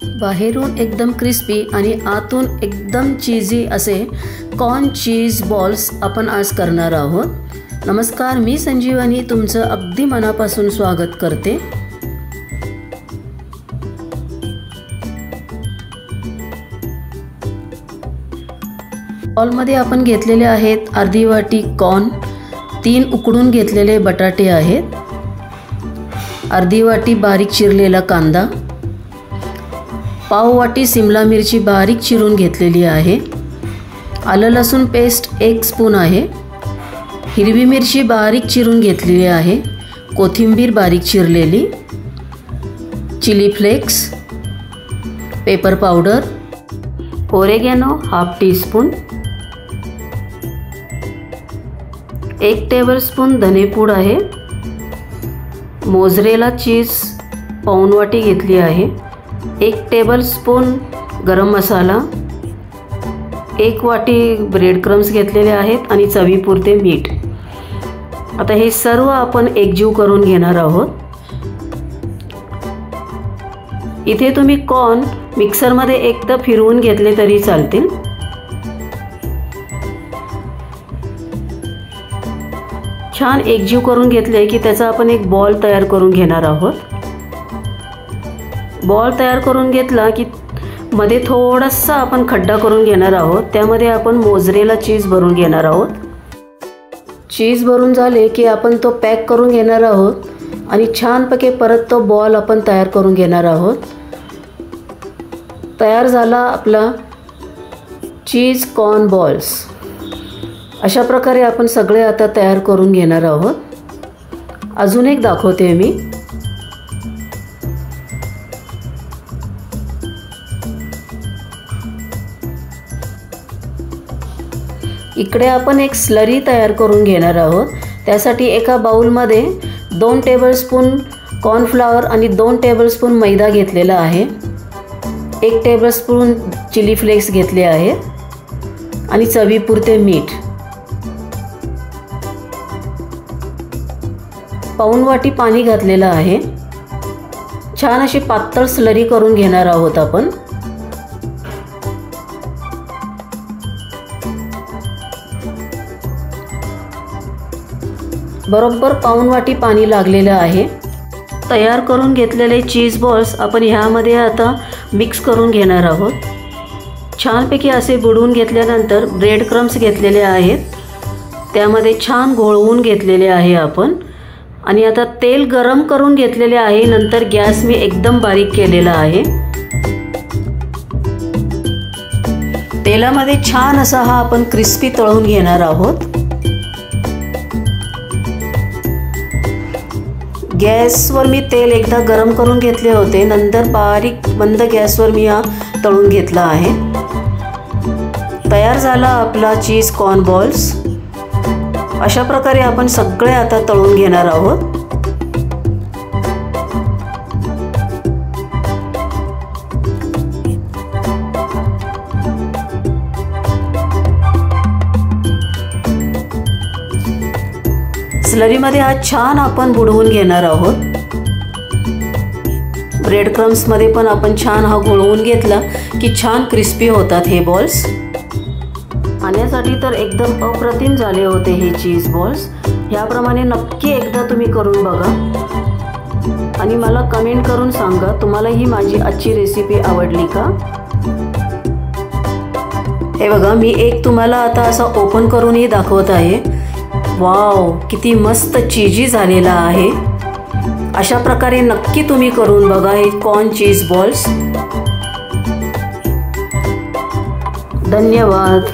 बाहेरून एकदम क्रिस्पी आणि आतून एकदम चीजी असे कॉर्न चीज बॉल्स आपण आज करणार आहोत। नमस्कार, मी संजीवनी तुमचं अगदी मनापासून स्वागत करते। बॉलमध्ये आपण घेतलेले आहेत अर्धी वाटी कॉर्न, 3 उकडून घेतलेले बटाटे आहेत, अर्धी वाटी बारीक चिरलेला कांदा, पाव वाटी सिमला मिरची बारीक चिरून घेतलेली आहे, आलं लसूण पेस्ट 1 स्पून आहे, हिरवी मिरची बारीक चिरून घेतलेली आहे, कोथिंबीर बारीक चिरलेली, chilli flakes, pepper powder, oregano 1/2 teaspoon, 1 tablespoon धनेपूड आहे, मोझरेला चीज पाऊण वाटी घेतली आहे, 1 टेबलस्पून गरम मसाला, 1 वाटी ब्रेड क्रम्स घेतलेले आहेत आणि चवीपुरते मीठ। आता हे सर्व आपण एकजीव करून घेणार आहोत। इथे तुम्ही कॉर्न मिक्सरमध्ये एकदा फिरवून घेतले तरी चालतील। छान एकजीव करून घेतले की त्याचा आपण एक बॉल तयार करून घेणार आहोत। बॉल तयार करून घेतला की मध्ये थोडासा आपण खड्डा करून घेणार आहोत, त्यामध्ये आपण मोझरेला चीज भरून घेणार आहोत। चीज भरून झाले की आपण तो पॅक करून घेणार आहोत आणि छानपैकी परत तो बॉल आपण तयार करून घेणार आहोत। तयार झाला आपला चीज कॉर्न बॉल्स। अशा प्रकारे आपण सगळे आता तयार करून घेणार आहोत। अजून एक दाखवते मी। इकडे आपण एक स्लरी तयार करून घेणार आहोत। त्यासाठी एका बाउलमध्ये 2 टेबलस्पून कॉर्नफ्लॉवर आणि 2 टेबलस्पून मैदा घेतलेला आहे, 1 टेबलस्पून चिली फ्लेक्स घेतले आहे आणि चवीपुरते मीठ, पाऊण वाटी पाणी घातलेलं आहे। छान अशी पातळ स्लरी करून घेणार आहोत आपण। बरोबर पाऊण वाटी पाणी लागलेलं आहे। तयार करून घेतलेले चीज बॉल्स आपण ह्यामध्ये आता मिक्स करून घेणार आहोत। छानपैकी असे बुडवून घेतल्यानंतर ब्रेड क्रम्स घेतलेले आहेत, त्यामध्ये छान घोळवून घेतलेले आहे आपण। आणि आता तेल गरम करून घेतलेले आहे, नंतर गॅस मी एकदम बारीक केलेला आहे। तेलामध्ये छान असा हा आपण क्रिस्पी तळून घेणार आहोत। गॅसवर मी तेल एकदा गरम करून घेतले होते, नंतर बारीक मंद गॅसवर मी हा तळून घेतला आहे। तयार झाला आपला चीज कॉर्न बॉल्स। अशा प्रकारे आपण सगळे आता तळून घेणार आहोत। स्लरीमध्ये हा छान आपण बुडवून घेणार आहोत। ब्रेड क्रम्स मध्ये पण आपण छान हा घोळवून घेतला की छान क्रिस्पी होतात हे बॉल्स। खाण्यासाठी तर एकदम अप्रतिम झाले होते हे चीज बॉल्स। याप्रमाणे नक्की एकदा तुम्ही करून बघा आणि मला कमेंट करून सांगा तुम्हाला ही माझी आजची रेसिपी आवडली का। हे बघा, मी एक तुम्हाला आता असा ओपन करूनही दाखवत आहे। वाव, किती मस्त चीजी झालेला आहे। अशा प्रकारे नक्की तुम्ही करून बघा हे कॉर्न चीज बॉल्स। धन्यवाद।